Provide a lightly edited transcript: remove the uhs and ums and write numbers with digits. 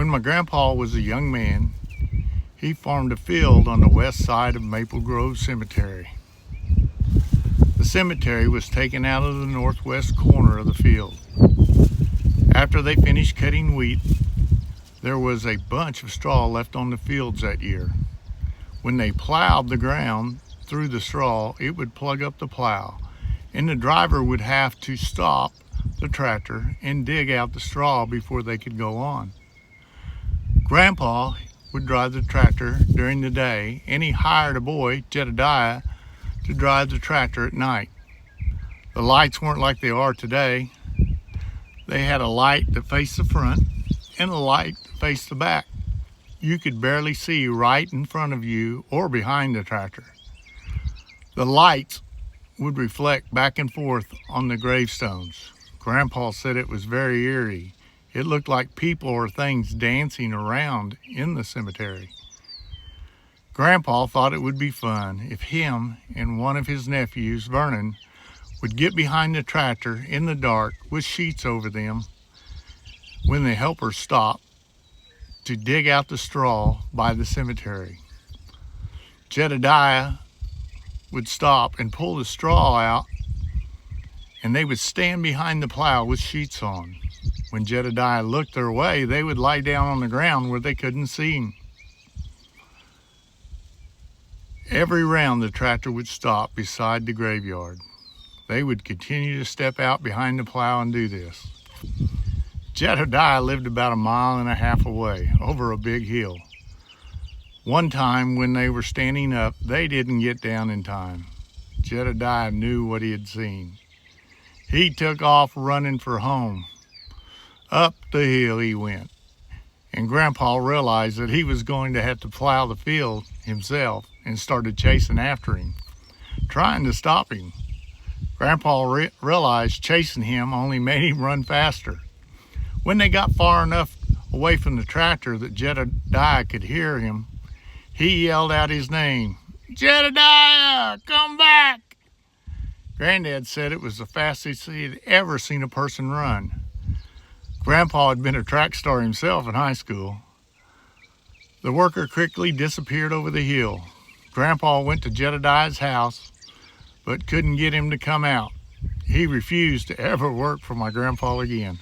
When my grandpa was a young man, he farmed a field on the west side of Maple Grove Cemetery. The cemetery was taken out of the northwest corner of the field. After they finished cutting wheat, there was a bunch of straw left on the fields that year. When they plowed the ground through the straw, it would plug up the plow, and the driver would have to stop the tractor and dig out the straw before they could go on. Grandpa would drive the tractor during the day, and he hired a boy, Jedediah, to drive the tractor at night. The lights weren't like they are today. They had a light that faced the front and a light that faced the back. You could barely see right in front of you or behind the tractor. The lights would reflect back and forth on the gravestones. Grandpa said it was very eerie. It looked like people or things dancing around in the cemetery. Grandpa thought it would be fun if him and one of his nephews, Vernon, would get behind the tractor in the dark with sheets over them when the helpers stopped to dig out the straw by the cemetery. Jedediah would stop and pull the straw out, and they would stand behind the plow with sheets on. When Jedediah looked their way, they would lie down on the ground where they couldn't see him. Every round the tractor would stop beside the graveyard. They would continue to step out behind the plow and do this. Jedediah lived about 1.5 miles away, over a big hill. One time when they were standing up, they didn't get down in time. Jedediah knew what he had seen. He took off running for home. Up the hill he went, and Grandpa realized that he was going to have to plow the field himself and started chasing after him, trying to stop him. Grandpa realized chasing him only made him run faster. When they got far enough away from the tractor that Jedediah could hear him, he yelled out his name, "Jedediah, come back!" Granddad said it was the fastest he had ever seen a person run. Grandpa had been a track star himself in high school. The worker quickly disappeared over the hill. Grandpa went to Jedediah's house, but couldn't get him to come out. He refused to ever work for my grandpa again.